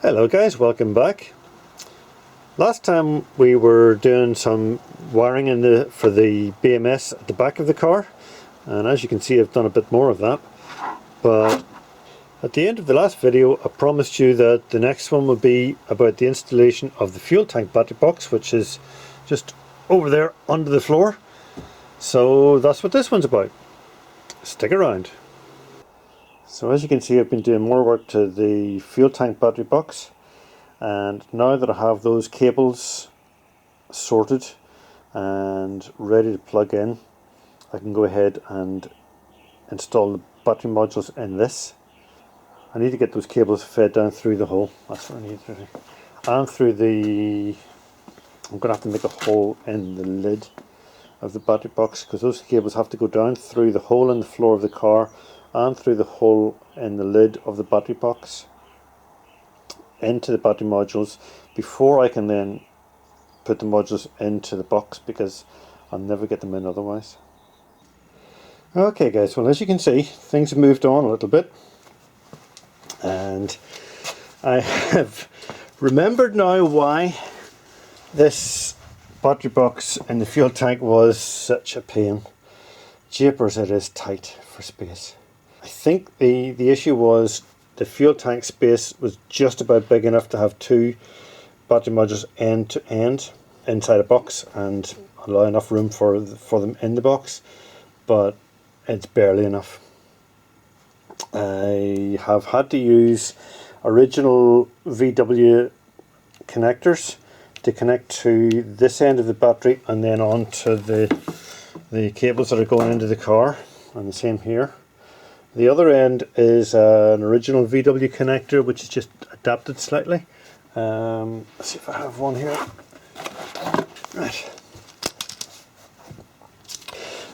Hello guys, welcome back. Last time we were doing some wiring for the BMS at the back of the car, and as you can see I've done a bit more of that. But at the end of the last video I promised you that the next one would be about the installation of the fuel tank battery box, which is just over there under the floor. So that's what this one's about. Stick around. So as you can see, I've been doing more work to the fuel tank battery box, and now that I have those cables sorted and ready to plug in, I can go ahead and install the battery modules in this. I need to get those cables fed down through the hole. That's what I need to do. And through the... I'm going to have to make a hole in the lid of the battery box, because those cables have to go down through the hole in the floor of the car and through the hole in the lid of the battery box into the battery modules before I can then put the modules into the box, because I'll never get them in otherwise. Okay guys, well as you can see things have moved on a little bit, and I have remembered now why this battery box in the fuel tank was such a pain. Japers, it is tight for space. I think the issue was the fuel tank space was just about big enough to have two battery modules end to end inside a box and allow enough room for them in the box, but it's barely enough. I have had to use original VW connectors to connect to this end of the battery and then onto the cables that are going into the car, and the same here. The other end is an original VW connector which is just adapted slightly. Let's see if I have one here. Right.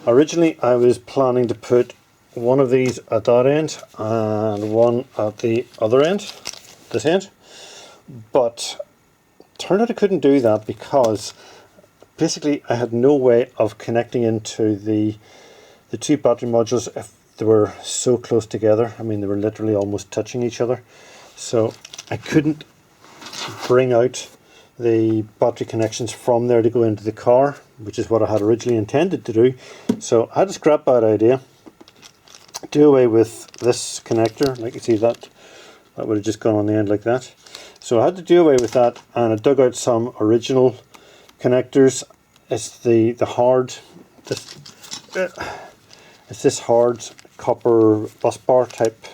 Originally I was planning to put one of these at that end and one at the other end, this end, but turned out I couldn't do that because basically I had no way of connecting into the two battery modules if they were so close together. I mean, they were literally almost touching each other, so I couldn't bring out the battery connections from there to go into the car, which is what I had originally intended to do. So I had to scrap that idea, do away with this connector. Like you see, that would have just gone on the end like that. So I had to do away with that, and I dug out some original connectors. It's it's this hard copper bus bar type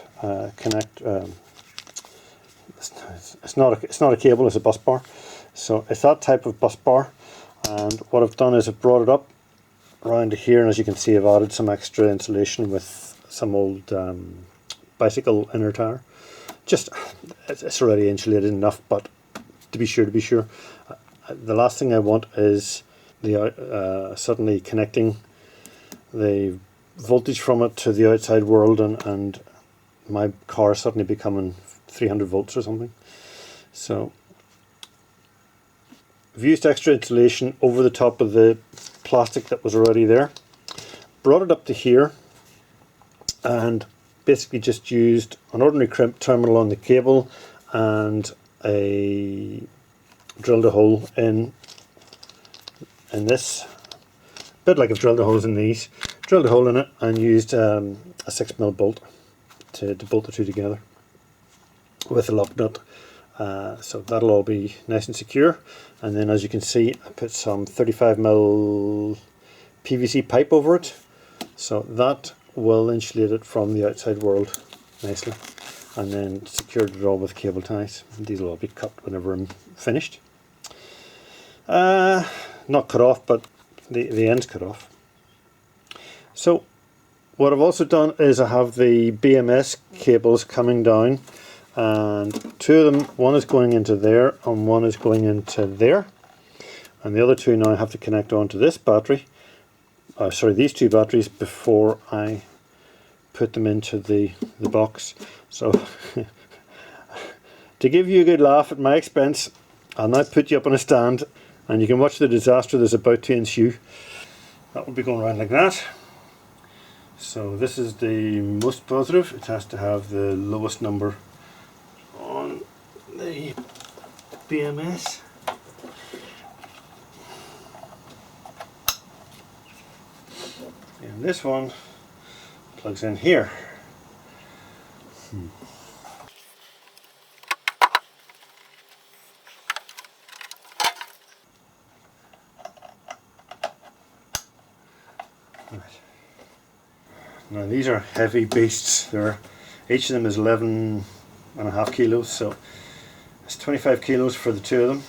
it's not a cable, it's a bus bar. So it's that type of bus bar, and what I've done is I've brought it up around to here, and as you can see I've added some extra insulation with some old bicycle inner tire. Just, it's already insulated enough, but to be sure, the last thing I want is the suddenly connecting the voltage from it to the outside world and my car suddenly becoming 300 volts or something. So I've used extra insulation over the top of the plastic that was already there, brought it up to here, and basically just used an ordinary crimp terminal on the cable and drilled a hole in this, a bit like I've drilled the holes in these. Drilled a hole in it and used a 6mm bolt to bolt the two together with a lock nut. So that'll all be nice and secure. And then as you can see, I put some 35mm PVC pipe over it, so that will insulate it from the outside world nicely. And then secured it all with cable ties. These will all be cut whenever I'm finished. Not cut off, but the ends cut off. So what I've also done is I have the BMS cables coming down, and two of them, one is going into there and one is going into there, and the other two now I have to connect onto this battery, these two batteries, before I put them into the box. So to give you a good laugh at my expense, I'll now put you up on a stand and you can watch the disaster that's about to ensue. That will be going around like that. So this is the most positive. It has to have the lowest number on the the BMS. And this one plugs in here. Right. Now these are heavy beasts. Each of them is 11.5 kilos, so it's 25 kilos for the two of them,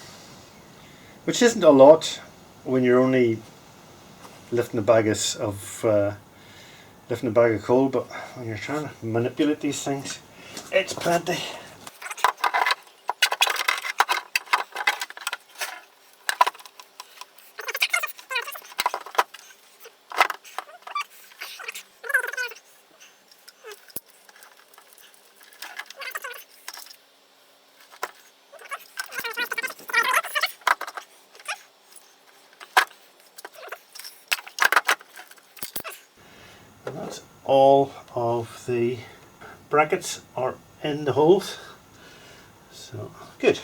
which isn't a lot when you're only lifting a bag of coal, but when you're trying to manipulate these things, it's plenty. And that's all of the brackets are in the holes, so good.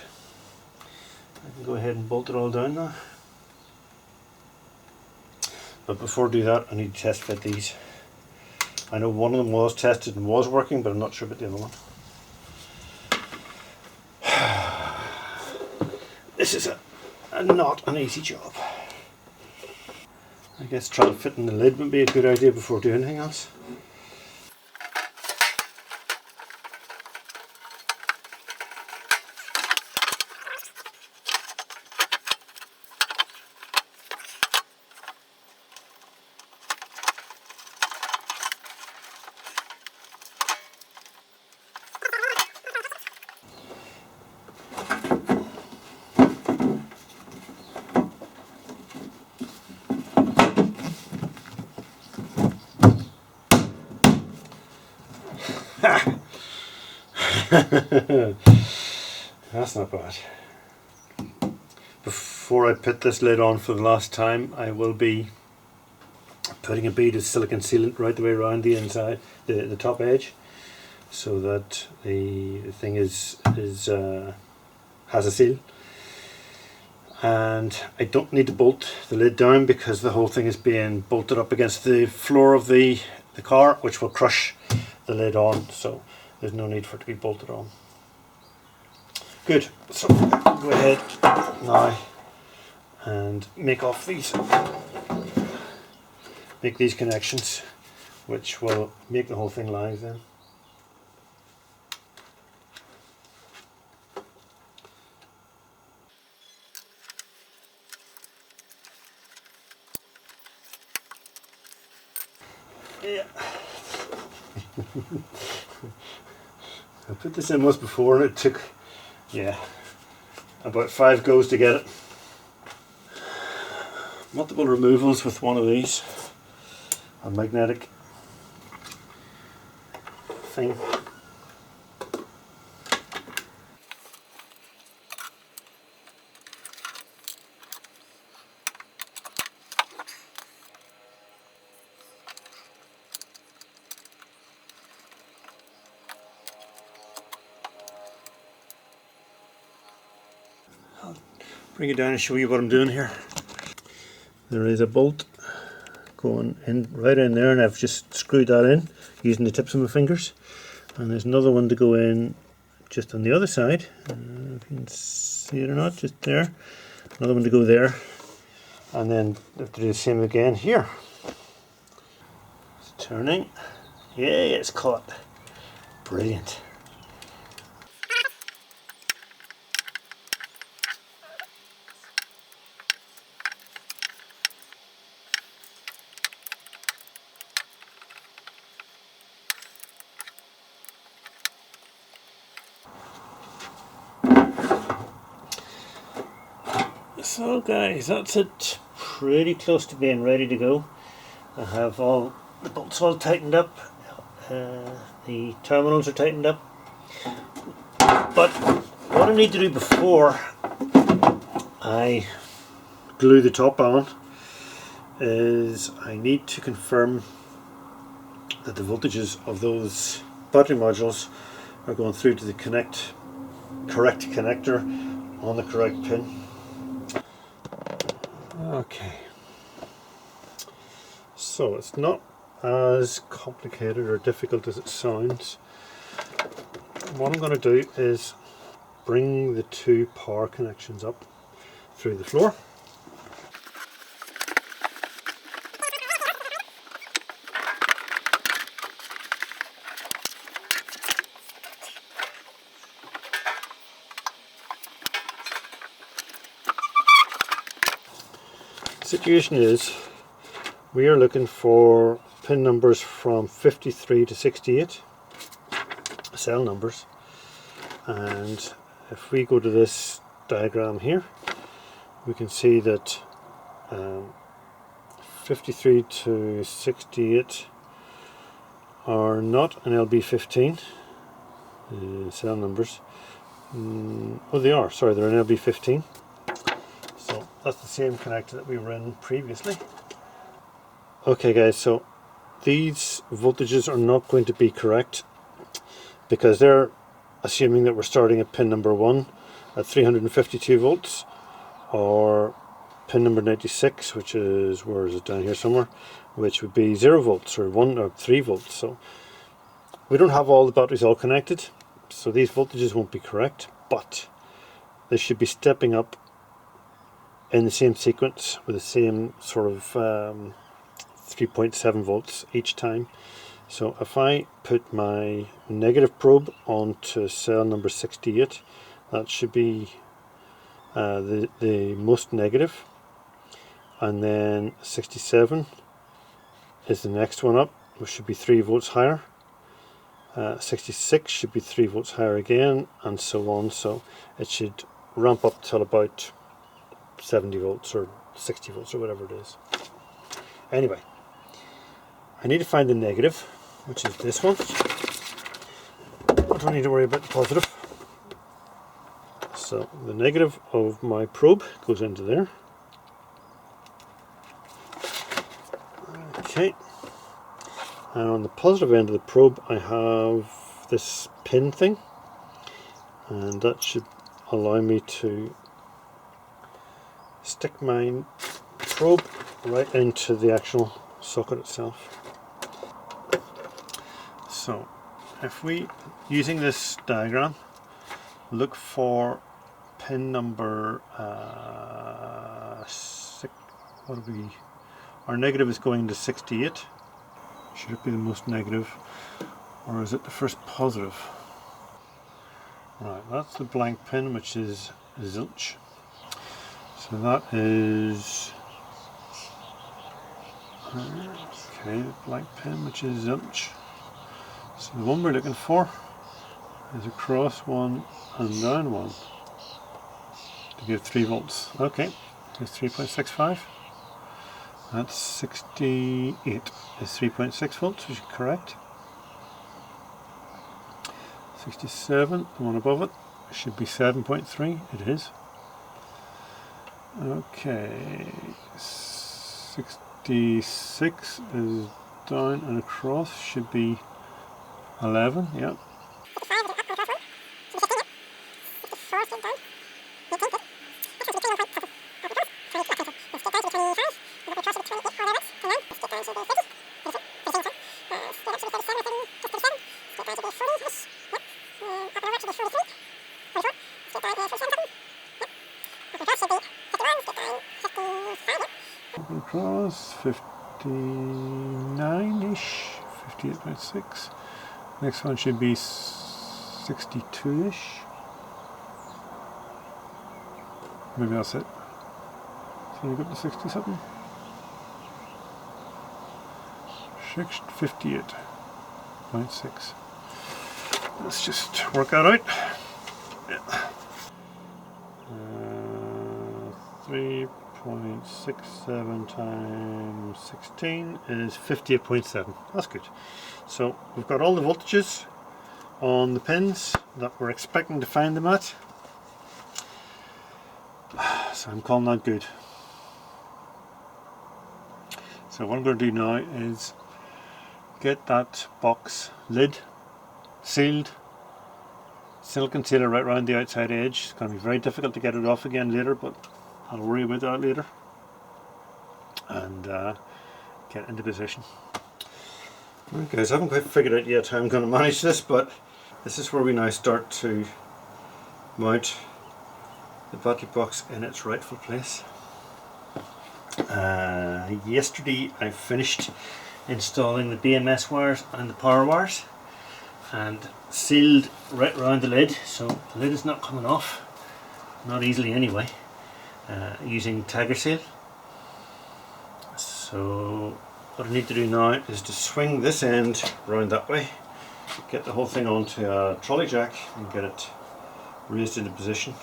I can go ahead and bolt it all down now. But before I do that, I need to test fit these. I know one of them was tested and was working, but I'm not sure about the other one. This is not an easy job. I guess trying to fit in the lid would be a good idea before doing anything else. That's not bad. Before I put this lid on for the last time, I will be putting a bead of silicone sealant right the way around the inside, the top edge, so that the thing has a seal. And I don't need to bolt the lid down because the whole thing is being bolted up against the floor of the car, which will crush the lid on, so there's no need for it to be bolted on. Good, so I'll go ahead now and make these connections, which will make the whole thing live then. Yeah. I put this in once before and it took, about 5 goes to get it. Multiple removals with one of these, a magnetic thing. I'll bring it down and show you what I'm doing here. There is a bolt going in right in there, and I've just screwed that in using the tips of my fingers, and there's another one to go in just on the other side. If you can see it or not, just there. Another one to go there, and then I have to do the same again here. It's turning. Yay, it's caught. Brilliant. So guys, that's it, pretty close to being ready to go. I have all the bolts all tightened up, the terminals are tightened up, but what I need to do before I glue the top on is I need to confirm that the voltages of those battery modules are going through to the connect correct connector on the correct pin. Okay, so it's not as complicated or difficult as it sounds. What I'm going to do is bring the two power connections up through the floor. The situation is we are looking for pin numbers from 53 to 68, cell numbers, and if we go to this diagram here, we can see that 53 to 68 are not an LB15 cell numbers. Oh, they are, sorry, they're an LB15. So that's the same connector that we were in previously. Okay guys, so these voltages are not going to be correct because they're assuming that we're starting at pin number 1 at 352 volts, or pin number 96, which is, where is it, down here somewhere, which would be 0 volts or 1 or 3 volts. So we don't have all the batteries all connected, so these voltages won't be correct, but they should be stepping up in the same sequence with the same sort of 3.7 volts each time. So if I put my negative probe onto cell number 68, that should be the most negative, and then 67 is the next one up, which should be 3 volts higher. 66 should be 3 volts higher again, and so on. So it should ramp up till about 70 volts or 60 volts or whatever it is. Anyway, I need to find the negative, which is this one. I don't need to worry about the positive. So the negative of my probe goes into there. Okay, and on the positive end of the probe I have this pin thing, and that should allow me to stick my probe right into the actual socket itself. So if we, using this diagram, look for pin number our negative is going to 68. Should it be the most negative, or is it the first positive? Right, that's the blank pin, which is zilch. So that is okay, the blank pin, which is zilch. So the one we're looking for is across one and down one to give 3 volts. Okay, it's 3.65. That's 68 is 3.6 volts, which is correct. 67, the one above it, should be 7.3. It is. Okay, 66 is down and across, should be 11. Yep. Across 59-ish, 58.6. Next one should be 62-ish. Maybe that's it. So you got to 60 something. 58.6. Let's just work that out. Yeah. 3.67 times 16 is 58.7. That's good. So we've got all the voltages on the pins that we're expecting to find them at. So I'm calling that good. So what I'm going to do now is get that box lid sealed silicone sealer right around the outside edge. It's going to be very difficult to get it off again later, but I'll worry about that later and get into position. Right guys, I haven't quite figured out yet how I'm going to manage this, but this is where we now start to mount the battery box in its rightful place. Yesterday I finished installing the BMS wires and the power wires and sealed right around the lid, so the lid is not coming off, not easily anyway, using Tiger Seal. So what I need to do now is to swing this end around that way, get the whole thing onto a trolley jack and get it raised into position.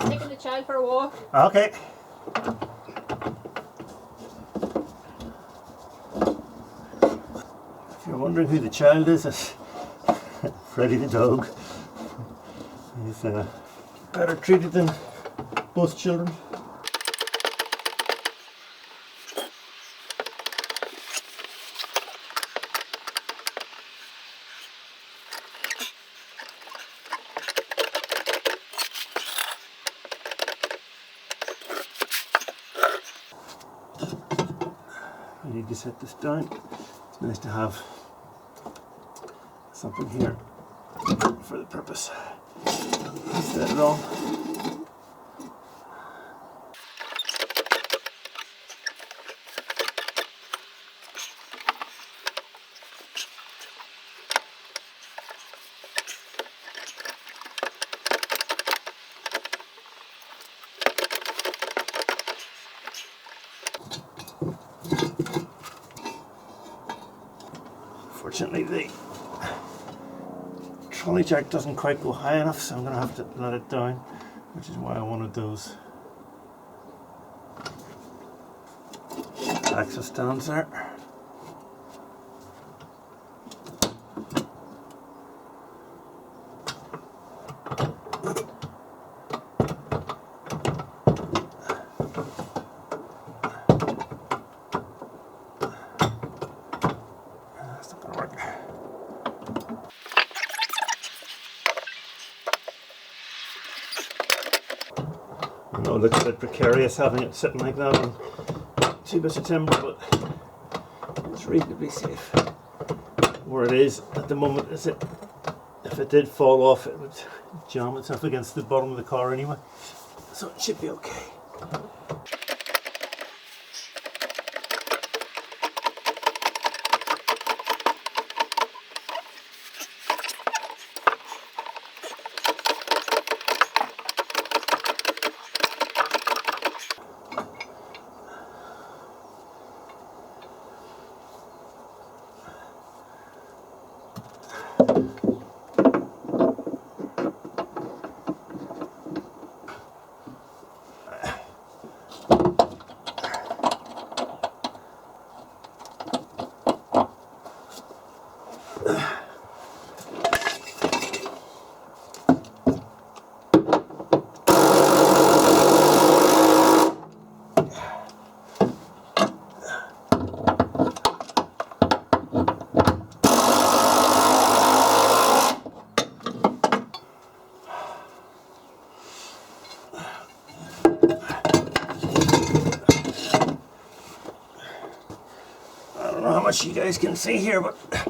Taking the child for a walk. Okay. If you're wondering who the child is, it's Freddy the dog. He's better treated than most children. I need to set this down. It's nice to have something here for the purpose. Set it on. Fortunately, the trolley jack doesn't quite go high enough, so I'm going to have to let it down, which is why I wanted those access stands there. That's not going to work. I know it looks a bit precarious having it sitting like that on 2 bits of timber, but it's reasonably safe. Where it is at the moment is it, if it did fall off, it would jam itself against the bottom of the car anyway, so it should be okay. you guys can see here, but there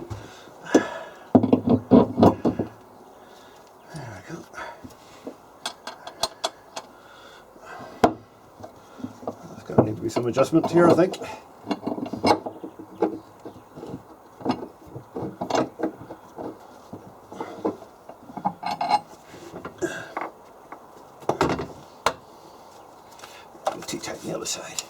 we go. There's going to need to be some adjustment here, I think. Too tight on the other side.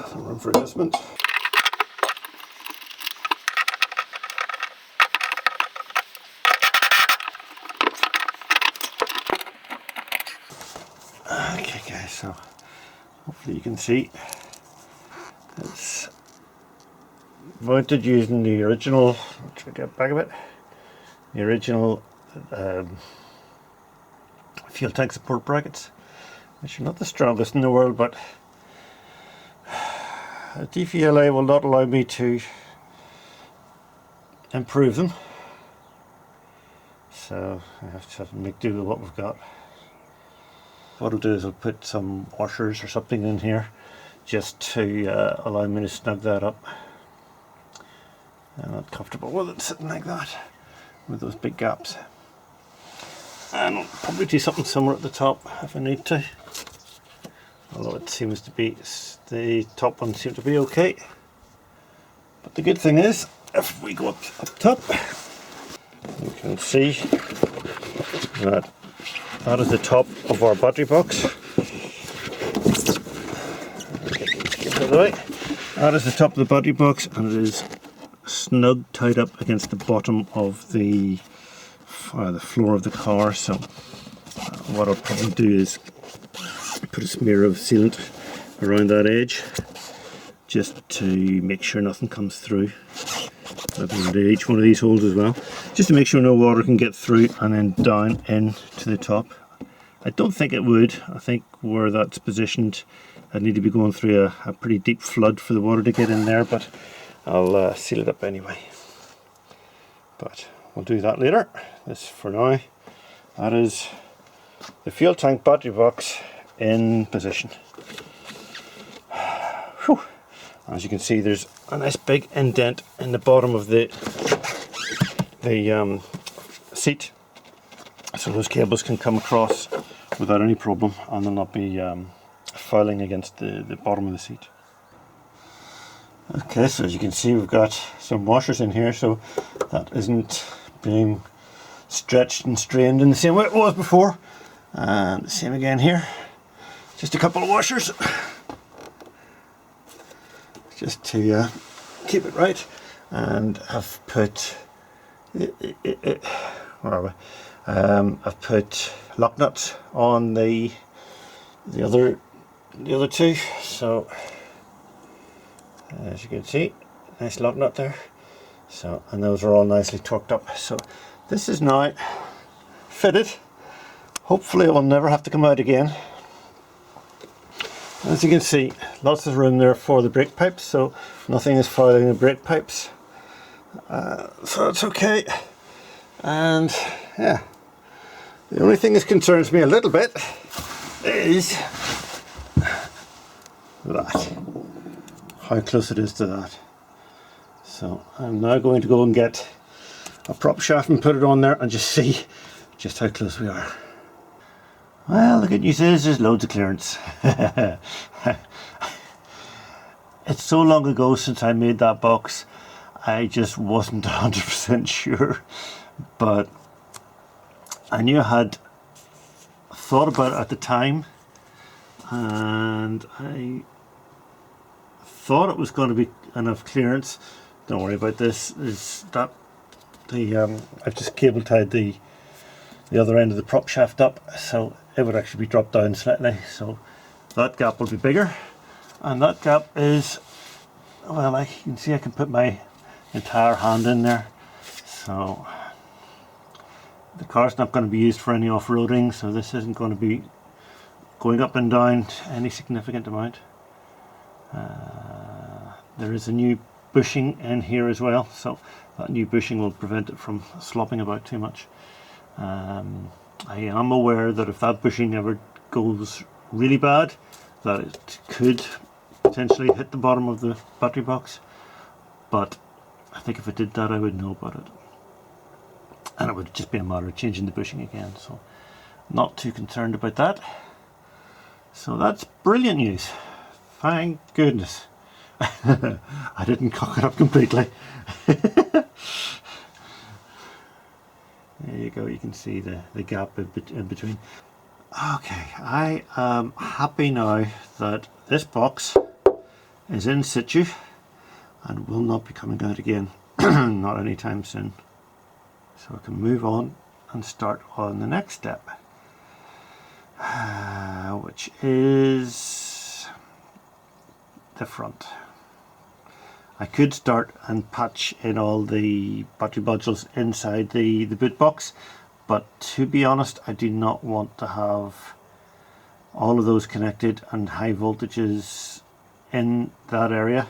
Some room for adjustment. Okay guys, so hopefully you can see it's mounted using the original, let's get back a bit, the original fuel tank support brackets, which are not the strongest in the world, but DVLA will not allow me to improve them, so I have to make do with what we've got. What I'll do is I'll put some washers or something in here just to allow me to snug that up. I'm not comfortable with it sitting like that with those big gaps. And I'll probably do something similar at the top if I need to, although it seems to be, the top one seems to be okay. But the good thing is, if we go up top, you can see that that is the top of our battery box. Get out of the way. That is the top of the battery box, and it is snug tied up against the bottom of the floor of the car. So what I'll probably do is put a smear of sealant around that edge just to make sure nothing comes through. I'm going to do each one of these holes as well, just to make sure no water can get through and then down into the top. I don't think it would. I think where that's positioned, I'd need to be going through a pretty deep flood for the water to get in there, but I'll seal it up anyway. But we'll do that later. This for now, that is the fuel tank battery box in position. Whew. As you can see, there's a nice big indent in the bottom of the seat, so those cables can come across without any problem, and they'll not be fouling against the bottom of the seat. Okay, so as you can see, we've got some washers in here, so that isn't being stretched and strained in the same way it was before. And the same again here, just a couple of washers just to keep it right. And I've put where are we? I've put lock nuts on the other two, so as you can see, nice lock nut there. So, and those are all nicely torqued up. So this is now fitted. Hopefully it will never have to come out again. As you can see, lots of room there for the brake pipes, so nothing is fouling the brake pipes. So it's okay. And yeah, the only thing that concerns me a little bit is that, how close it is to that. So I'm now going to go and get a prop shaft and put it on there and just see just how close we are. Well, the good news is there's loads of clearance. It's so long ago since I made that box, I just wasn't 100% sure, but I knew I had thought about it at the time, and I thought it was going to be enough clearance. Don't worry about this. Is that I've just cable tied the other end of the prop shaft up, so it would actually be dropped down slightly, so that gap will be bigger. And that gap is, well, you can see I can put my entire hand in there. So the car's not going to be used for any off-roading, so this isn't going to be going up and down any significant amount. There is a new bushing in here as well, so that new bushing will prevent it from slopping about too much. I am aware that if that bushing ever goes really bad, that it could potentially hit the bottom of the battery box, but I think if it did that I would know about it, and it would just be a matter of changing the bushing again, so not too concerned about that. So that's brilliant news, thank goodness. I didn't cock it up completely. There you go, you can see the gap in between. Okay, I am happy now that this box is in situ and will not be coming out again, not anytime soon. So I can move on and start on the next step, which is the front. I could start and patch in all the battery modules inside the boot box, but to be honest, I do not want to have all of those connected and high voltages in that area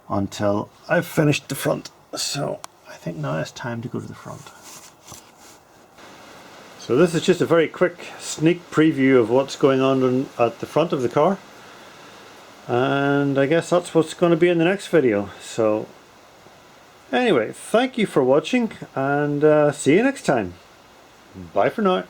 until I've finished the front. So I think now it's time to go to the front. So this is just a very quick sneak preview of what's going on at the front of the car, and I guess that's what's going to be in the next video. So anyway, thank you for watching, and see you next time. Bye for now.